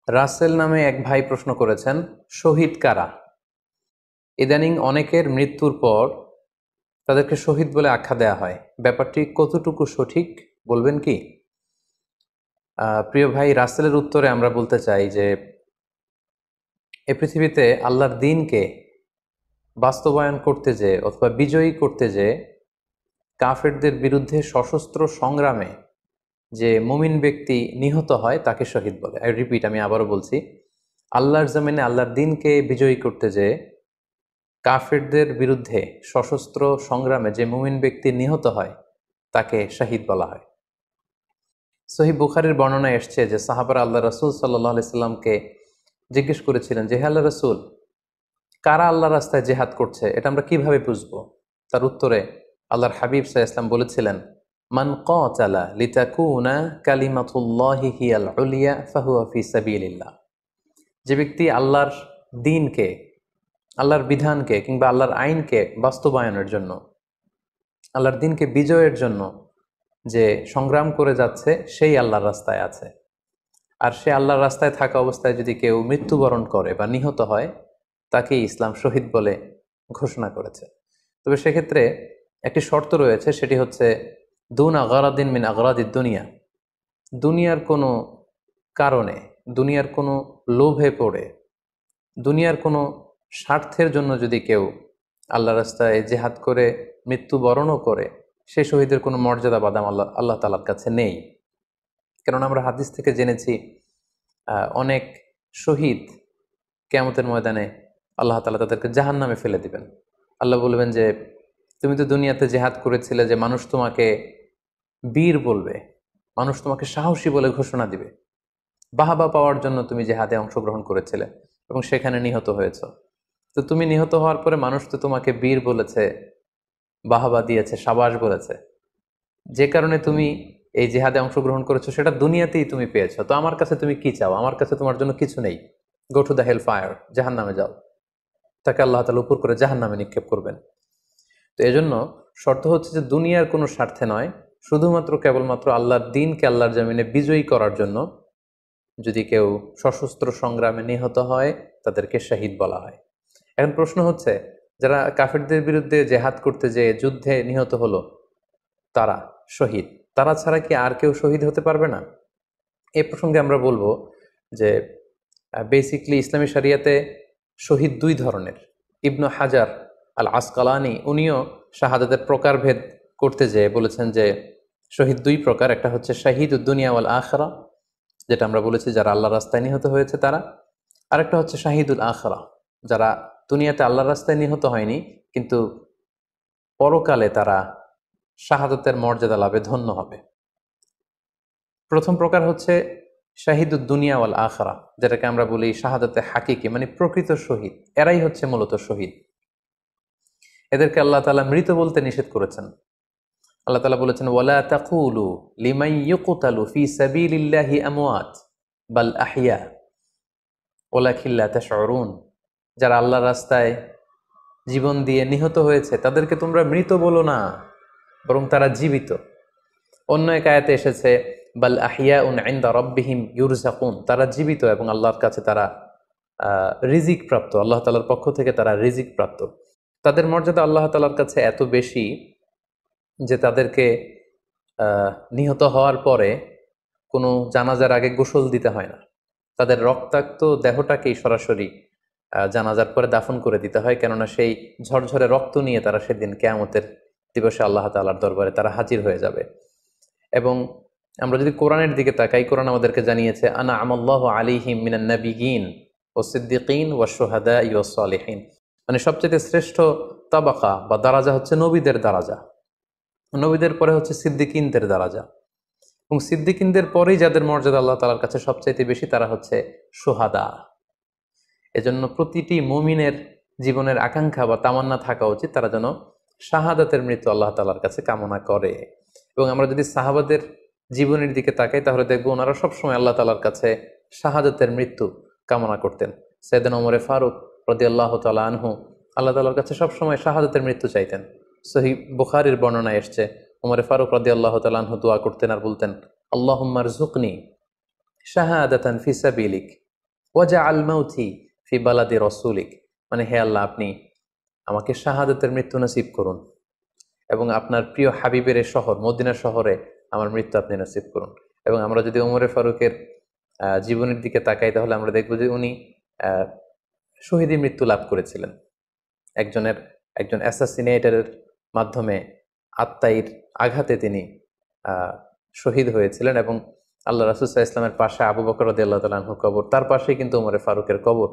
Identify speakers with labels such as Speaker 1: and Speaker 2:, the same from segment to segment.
Speaker 1: রাসেল নামে এক ভাই প্রশ্ন করেছেন, শহীদ কারা? ইদানিং অনেকের মৃত্যুর পর তাদেরকে শহীদ বলে আখ্যা দেয়া হয়। ব্যাপারটি কতটুকু সঠিক বলবেন কি? প্রিয় ভাই, রাসেলের উত্তরে আমরা বলতে চাই যে এ পৃথিবীতে আল্লাহর দ্বীনকে বাস্তবায়ন করতে যেয়ে অথবা বিজয়ী করতে যেয়ে কাফেরদের বিরুদ্ধে সশস্ত্র সংগ্রামে যে মুমিন ব্যক্তি নিহত হয় তাকে শহীদ বলে। আমি আবারও বলছি, আল্লাহর জমিনে আল্লাহর দ্বীনকে বিজয়ী করতে যেয়ে কাফেরদের বিরুদ্ধে সশস্ত্র সংগ্রামে যে মুমিন ব্যক্তি নিহত হয় তাকে শাহিদ বলা হয়। সহিহ বুখারীর বর্ণনায় এসছে যে সাহাবারা আল্লাহ রাসূল সাল্লাল্লাহু আলাইহি সাল্লামকে জিজ্ঞেস করেছিলেন যে, হে আল্লাহ রাসূল, কারা আল্লাহর রাস্তায় জিহাদ করছে এটা আমরা কিভাবে বুঝবো? তার উত্তরে আল্লাহর হাবিব সাল্লাল্লাহু আলাইহি ওয়াসাল্লাম বলেছিলেন, মান কাতালা লিতাকুনা কালিমাতুল্লাহি হিয়াল উলিয়া ফাহুয়া ফি সাবিলিল্লাহ। যে ব্যক্তি আল্লাহর দ্বীনকে, আল্লাহর বিধানকে কিংবা আল্লাহর আইনকে বাস্তবায়নের জন্য, আল্লাহর দ্বীনকে বিজয়ের জন্য যে সংগ্রাম করে যাচ্ছে সেই আল্লাহর রাস্তায় আছে। আর সে আল্লাহর রাস্তায় থাকা অবস্থায় যদি কেউ মৃত্যুবরণ করে বা নিহত হয় তাকেই ইসলাম শহীদ বলে ঘোষণা করেছে। তবে সেক্ষেত্রে একটি শর্ত রয়েছে, সেটি হচ্ছে দুন আগারাদিন মিন আগারাদিদ দুনিয়া। দুনিয়ার কোনো কারণে, দুনিয়ার কোনো লোভে পড়ে, দুনিয়ার কোনো স্বার্থের জন্য যদি কেউ আল্লাহ রাস্তায় জেহাদ করে মৃত্যুবরণও করে, সে শহীদের কোনো মর্যাদা বাদাম আল্লাহ তাআলার কাছে নেই। কারণ আমরা হাদিস থেকে জেনেছি অনেক শহীদ কিয়ামতের ময়দানে আল্লাহ তাআলা তাদেরকে জাহান্নামে ফেলে দিবেন। আল্লাহ বলবেন যে, তুমি তো দুনিয়াতে জেহাদ করেছিলে যে মানুষ তোমাকে বীর বলবে, মানুষ তোমাকে সাহসী বলে ঘোষণা দিবে, বাহাবা পাওয়ার জন্য তুমি জেহাদে অংশগ্রহণ করেছিলে এবং সেখানে নিহত হয়েছ। তো তুমি নিহত হওয়ার পরে মানুষ তো তোমাকে বীর বলেছে, বাহাবা দিয়েছে, সাবাস বলেছে, যে কারণে তুমি এই জেহাদে অংশগ্রহণ করেছো সেটা দুনিয়াতেই তুমি পেয়েছো। তো আমার কাছে তুমি কি চাও? আমার কাছে তোমার জন্য কিছু নেই। Go to the hell fire, জাহান নামে যাও। তাকে আল্লাহ তাআলা উপর করে জাহান নামে নিক্ষেপ করবেন। তো এজন্য শর্ত হচ্ছে যে দুনিয়ার কোনো স্বার্থে নয়, শুধুমাত্র কেবলমাত্র আল্লাহর দ্বীনকে আল্লাহর জমিনে বিজয়ী করার জন্য যদি কেউ সশস্ত্র সংগ্রামে নিহত হয় তাদেরকে শহীদ বলা হয়। এখন প্রশ্ন হচ্ছে, যারা কাফেরদের বিরুদ্ধে জেহাদ করতে যেয়ে যুদ্ধে নিহত হলো তারা শহীদ, তারা ছাড়া কি আর কেউ শহীদ হতে পারবে না? এ প্রসঙ্গে আমরা বলবো যে বেসিকলি ইসলামী শরিয়াতে শহীদ দুই ধরনের। ইবনু হাজার আল আসকালানি উনিও শাহাদাতের প্রকারভেদ করতে যেয়ে বলেছেন যে শহীদ দুই প্রকার। একটা হচ্ছে শাহিদুদ দুনিয়া ওয়াল আখিরা, যেটা আমরা বলেছি যারা আল্লাহর রাস্তায় নিহত হয়েছে তারা। আরেকটা হচ্ছে শাহিদুল আখিরা, যারা দুনিয়াতে আল্লাহর রাস্তায় নিহত হয়নি কিন্তু পরকালে তারা শাহাদাতের মর্যাদা লাভে ধন্য হবে। প্রথম প্রকার হচ্ছে শাহিদুদ দুনিয়া ওয়াল আখিরা, যেটাকে আমরা বলি শাহাদাতে হাকিকি, মানে প্রকৃত শহীদ। এরাই হচ্ছে মূলত শহীদ। এদেরকে আল্লাহ তাআলা মৃত বলতে নিষেধ করেছেন। আল্লাহ তাআলা বলেছেন, ওয়ালা তাকুলু লিমান ইউকতালু ফি সাবিলিল্লাহি আমওয়াত বাল আহইয়া ওয়ালাকিন লা তাশউরুন। যারা আল্লাহর রাস্তায় জীবন দিয়ে নিহত হয়েছে তাদেরকে তোমরা মৃত বলো না, বরং তারা জীবিত। অন্য এক আয়াতে এসেছে, বাল আহিয়াউন ইনদা রাব্বিহিম ইউরযাকুন, তারা জীবিত এবং আল্লাহর কাছে তারা রিজিক প্রাপ্ত, আল্লাহ তাআলার পক্ষ থেকে তারা রিজিক প্রাপ্ত। তাদের মর্যাদা আল্লাহ তাআলার কাছে এত বেশি যে তাদেরকে নিহত হওয়ার পরে কোনো জানাজার আগে গোসল দিতে হয় না। তাদের রক্তাক্ত দেহটাকেই সরাসরি জানাজার পরে দাফন করে দিতে হয়, কেননা সেই ঝরঝরে রক্ত নিয়ে তারা সেদিন কিয়ামতের দিবসে আল্লাহ তাআলার দরবারে তারা হাজির হয়ে যাবে। এবং আমরা যদি কোরআনের দিকে তাকাই, কোরআন আমাদেরকে জানিয়েছে, আনা আমাল্লাহু আলাইহিম মিনান নাবিয়িন ওয়াস সিদ্দিকিন ওয়াশ শুহাদাই ওয়াস সালিহিন, মানে সবচেয়ে শ্রেষ্ঠ তাবাকা বা দারাজা হচ্ছে নবীদের দারাজা, নবীদের পরে হচ্ছে সিদ্দিকিনদের দারাজা, এবং সিদ্দিকিনদের পরেই যাদের মর্যাদা আল্লাহ তাআলার কাছে সবচাইতে বেশি তারা হচ্ছে শুহাদা। এজন্য প্রতিটি মুমিনের জীবনের আকাঙ্ক্ষা বা তামান্না থাকা উচিত তারা যেন শাহাদাতের মৃত্যু আল্লাহ তাআলার কাছে কামনা করে। এবং আমরা যদি সাহাবাদের জীবনের দিকে তাকাই তাহলে দেখবো ওনারা সবসময় আল্লাহ তাআলার কাছে শাহাদাতের মৃত্যু কামনা করতেন। সাইয়েদনা ওমর ফারুক রাদিয়াল্লাহু তাআলা আনহু আল্লাহ তাআলার কাছে সবসময় শাহাদাতের মৃত্যু চাইতেন। সহিহ বুখারীর বর্ণনায় এসছে, ওমর ফারুক রাদিয়াল্লাহু তাআলা আনহু দোয়া করতেন আর বলতেন, আল্লাহুম্মা রযুকনি শাহাদাতান ফি সাবিলিক ওয়াজআল মাউতি ফি বালাদি রাসূলিক, মানে হে আল্লাহ আপনি আমাকে শাহাদাতের মৃত্যু নসিব করুন এবং আপনার প্রিয় হাবিবের এই শহর মদিনা শহরে আমার মৃত্যু আপনি নসিব করুন। এবং আমরা যদি ওমরে ফারুকের জীবনের দিকে তাকাই তাহলে আমরা দেখব যে উনি শহীদী মৃত্যু লাভ করেছিলেন। একজন অ্যাসাসিনেটরের মাধ্যমে আত্মাইর আঘাতে তিনি শহীদ হয়েছিলেন এবং আল্লাহ রাসূল সাল্লাল্লাহু আলাইহি ওয়াসাল্লামের পাশে আবু বকর রাদিয়াল্লাহু তাআলা আনহুর কবর, তার পাশেই কিন্তু ওমরে ফারুকের কবর।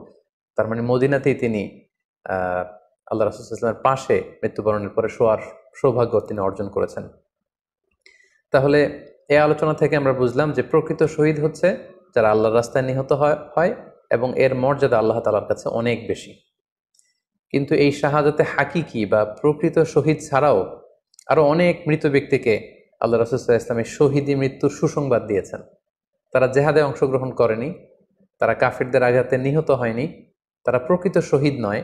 Speaker 1: তার মানে মদিনাতেই তিনি আল্লাহ রাসূল সাল্লাল্লাহু আলাইহি ওয়াসাল্লামের পাশে মৃত্যুবরণের পরে শোয়ার সৌভাগ্য তিনি অর্জন করেছেন। তাহলে এই আলোচনা থেকে আমরা বুঝলাম যে প্রকৃত শহীদ হচ্ছে যারা আল্লাহর রাস্তায় নিহত হয় এবং এর মর্যাদা আল্লাহ তাআলার কাছে অনেক বেশি। কিন্তু এই শাহাদাতে হাকিকি বা প্রকৃত শহীদ ছাড়াও আরো অনেক মৃত ব্যক্তিকে আল্লাহ রাসূল সাল্লাল্লাহু আলাইহি ওয়াসাল্লাম শহীদি মৃত্যুর সুসংবাদ দিয়েছেন। তারা জেহাদে অংশগ্রহণ করেনি, তারা কাফিরদের আঘাতে নিহত হয়নি, তারা প্রকৃত শহীদ নয়,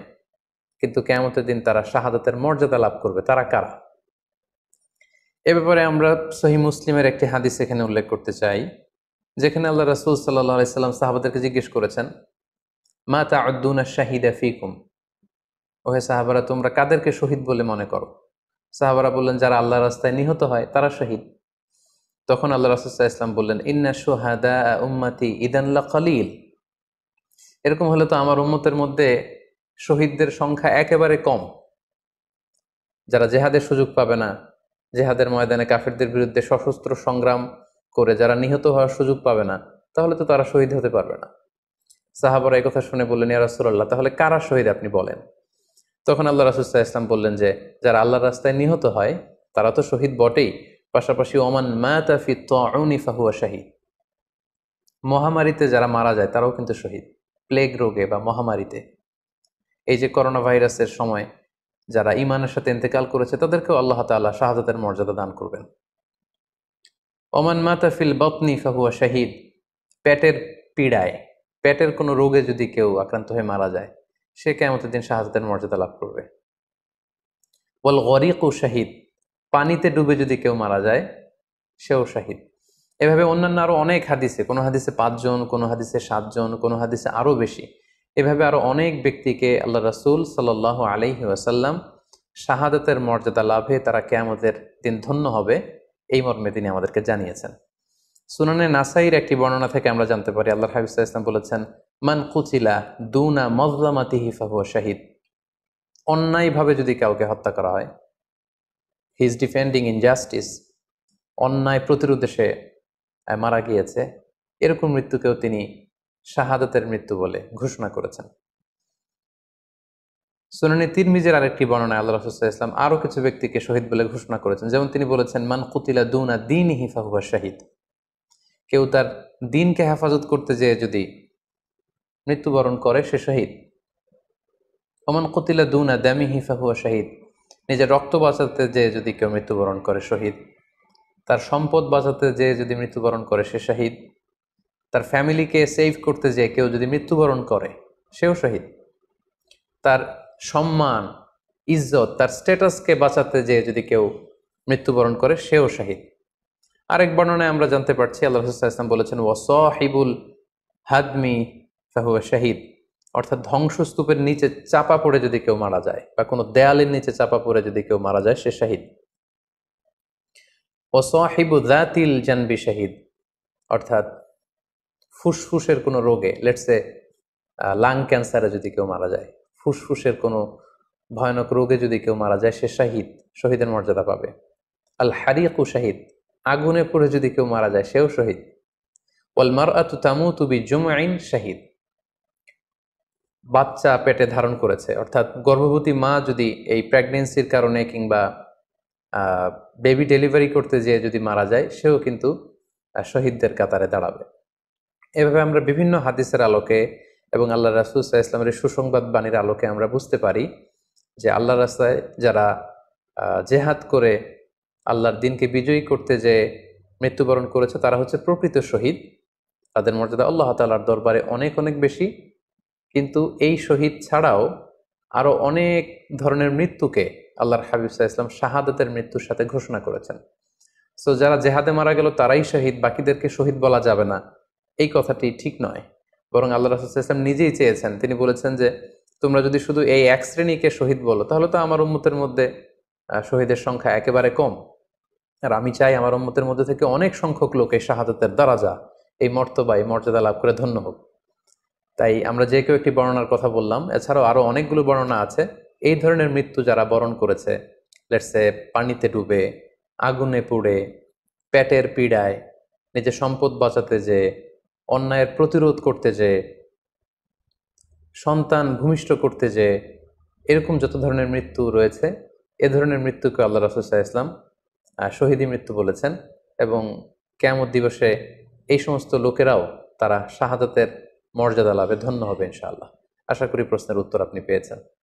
Speaker 1: কিন্তু কিয়ামতের দিন তারা শাহাদাতের মর্যাদা লাভ করবে। তারা কারা? এ ব্যাপারে আমরা সহিহ মুসলিমের একটি হাদিস এখানে উল্লেখ করতে চাই, যেখানে আল্লাহ রাসূল সাল্লাল্লাহু আলাইহি ওয়াসাল্লাম সাহাবাদেরকে জিজ্ঞেস করেছেন, মা তা'উদ্দুনা শাহিদা ফীকুম, ওহে সাহাবারা তোমরা কাদেরকে শহীদ বলে মনে করো? সাহাবারা বললেন যারা আল্লাহর রাস্তায় নিহত হয় তারা শহীদ। তখন আল্লাহ রাসূল সাল্লাল্লাহু আলাইহি ওয়াসাল্লাম বললেন, ইন্না শুহাদা উম্মতি ইদান লাকালিল, এরকম হলে তো আমার উম্মতের মধ্যে শহীদদের সংখ্যা একেবারে কম। যারা জেহাদের সুযোগ পাবে না, জেহাদের ময়দানে কাফিরদের বিরুদ্ধে সশস্ত্র সংগ্রাম করে যারা নিহত হওয়ার সুযোগ পাবে না, তাহলে তো তারা শহীদ হতে পারবে না। সাহাবারা এই কথা শুনে বললেন, ইয়া রাসূলুল্লাহ তাহলে কারা শহীদ আপনি বলেন। তখন আল্লাহ রাসূল সাল্লাল্লাহু আলাইহি ওয়াসাল্লাম বললেন যে যারা আল্লাহর রাস্তায় নিহত হয় তারা তো শহীদ বটেই, পাশাপাশি ওমান মাতা ফি তাউনি ফাহুয়া শাহীদ, মহামারীতে যারা মারা যায় তারাও কিন্তু শহীদ। প্লেগ রোগে বা মহামারীতে, এই যে করোনা ভাইরাসের সময় যারা ঈমানের সাথে ইন্তেকাল করেছে তাদেরকেও আল্লাহ তাআলা শাহাদাতের মর্যাদা দান করবেন। ওমান মাতা ফিল বাতনি ফাহুয়া শাহীদ, পেটের পীড়ায়, পেটের কোনো রোগে যদি কেউ আক্রান্ত হয়ে মারা যায় সে কিয়ামতের দিন শাহাদাতের মর্যাদা লাভ করবে। ওয়াল গরিকু শাহীদ, পানিতে ডুবে যদি কেউ মারা যায় সেও শাহীদ। এভাবে অন্যান্য আরো অনেক হাদিসে, কোনো হাদিসে 5 জন, কোনো হাদিসে 7 জন, কোনো হাদিসে আরো বেশি, এভাবে আরো অনেক ব্যক্তিকে আল্লাহ রাসূল সাল্লাল্লাহু আলাইহি ওয়াসাল্লাম শাহাদাতের মর্যাদা লাভে তারা কিয়ামতের দিন ধন্য হবে এই মর্মে তিনি আমাদেরকে জানিয়েছেন। সুনানে নাসাইর একটি বর্ণনা থেকে আমরা জানতে পারি আল্লাহর হাবিব সাল্লাল্লাহু আলাইহি ওয়াসাল্লাম বলেছেন, মান কুতিলা দুনা মাজলামাতিহি ফাহুয়া শাহীদ, অন্যায়ভাবে যদি কাউকে হত্যা করা হয়, হি ইজ ডিফেন্ডিং ইনজাস্টিস, অন্যায় প্রতিরোধে সে মারা গিয়েছে, এরকম মৃত্যুকেও তিনি শাহাদাতের মৃত্যু বলে ঘোষণা করেছেন। সুনানে তিরমিজির আরেকটি বর্ণনায় আল্লাহ রাসূল সাল্লাল্লাহু আলাইহি ওয়াসাল্লাম আরো কিছু ব্যক্তিকে শহীদ বলে ঘোষণা করেছেন। যেমন তিনি বলেছেন, মান কুতিলা দুনা দীনিহি ফাহুয়া শাহীদ, কেউ তার দ্বীনকে হেফাজত করতে যেয়ে যদি মৃত্যুবরণ করে সে শহীদ। ওমান কুতিলা দুনা দামিহি ফাহুয়া শাহীদ, নিজের রক্ত বাঁচাতে যেয়ে যদি কেউ মৃত্যুবরণ করে শহীদ। তার সম্পদ বাঁচাতে যেয়ে যদি মৃত্যুবরণ করে সে শহীদ। তার ফ্যামিলিকে সেভ করতে যেয়ে কেউ যদি মৃত্যুবরণ করে সেও শহীদ। তার সম্মান, ইজ্জত, তার স্ট্যাটাসকে বাঁচাতে যেয়ে যদি কেউ মৃত্যুবরণ করে সেও শহীদ। আরেক বর্ণনায় আমরা জানতে পারছি আল্লাহ রাসূল সাল্লাল্লাহু আলাইহি ওয়াসাল্লাম বলেছেন, ওয়াসাহিবুল হাদমি ফাহুয়া শাহীদ, অর্থাৎ ধ্বংসস্তূপের নিচে চাপা পড়ে যদি কেউ মারা যায় বা কোনো দেয়ালের নিচে চাপা পড়ে যদি কেউ মারা যায় সে শহীদ। ওয়াসাহিবু যাতিল জানবি শাহীদ, অর্থাৎ ফুসফুসের কোনো রোগে, লেটসে লাং ক্যান্সারে যদি কেউ মারা যায়, ফুসফুসের কোনো ভয়ানক রোগে যদি কেউ মারা যায় সে শাহীদ, শহীদের মর্যাদা পাবে। আল হারিকু শাহীদ, আগুনে পড়ে যদি কেউ মারা যায় সেও শহীদ। ওয়াল মারআতু তামুতু বিজুমইন শাহীদ, বাচ্চা পেটে ধারণ করেছে, অর্থাৎ গর্ভবতী মা যদি এই প্রেগনেন্সির কারণে কিংবা বেবি ডেলিভারি করতে যেয়ে যদি মারা যায় সেও কিন্তু শহীদদের কাতারে দাঁড়াবে। এভাবে আমরা বিভিন্ন হাদিসের আলোকে এবং আল্লাহ রাসূল সাল্লাল্লাহু আলাইহি ওয়াসাল্লামের সুসংবাদ বাণীর আলোকে আমরা বুঝতে পারি যে আল্লাহর রাস্তায় যারা জেহাদ করে আল্লাহর দ্বীনকে বিজয়ী করতে যে মৃত্যুবরণ করেছে তারা হচ্ছে প্রকৃত শহীদ। তাদের মর্যাদা আল্লাহ তাআলার দরবারে অনেক অনেক বেশি। কিন্তু এই শহীদ ছাড়াও আরো অনেক ধরনের মৃত্যুকে আল্লাহর হাবিব সাল্লাল্লাহু আলাইহি ওয়াসাল্লাম শাহাদাতের মৃত্যুর সাথে ঘোষণা করেছেন। সো যারা জেহাদে মারা গেল তারাই শহীদ, বাকিদেরকে শহীদ বলা যাবে না, এই কথাটি ঠিক নয়। বরং আল্লাহ রাসূল সাল্লাল্লাহু আলাইহি ওয়াসাল্লাম নিজেই চেয়েছেন, তিনি বলেছেন যে তোমরা যদি শুধু এই এক শ্রেণীকে শহীদ বলো তাহলে তো আমার উম্মতের মধ্যে শহীদের সংখ্যা একেবারে কম। আর আমি চাই আমার উম্মতের মধ্যে থেকে অনেক সংখ্যক লোক এই শাহাদাতের দারাজা, এই মর্তবা, এই মর্যাদা লাভ করে ধন্য হোক। তাই আমরা যে কেউ একটি বর্ণনার কথা বললাম, এছাড়াও আরো অনেকগুলো বর্ণনা আছে এই ধরনের মৃত্যু যারা বরণ করেছে, লেটসে পানিতে ডুবে, আগুনে পুড়ে, পেটের পীড়ায়, নিজের সম্পদ বাঁচাতে যে, অন্যায়ের প্রতিরোধ করতে যে, সন্তান ভূমিষ্ঠ করতে যে, এরকম যত ধরনের মৃত্যু রয়েছে এ ধরনের মৃত্যুকে আল্লাহ রাসূল সাল্লাল্লাহু আলাইহি ওয়াসাল্লাম শহীদী মৃত্যু বলেছেন। এবং কিয়ামত দিবসে এই সমস্ত লোকেরাও তারা শাহাদাতের মর্যাদা লাভে ধন্য হবে ইনশাআল্লাহ। আশা করি প্রশ্নের উত্তর আপনি পেয়েছেন।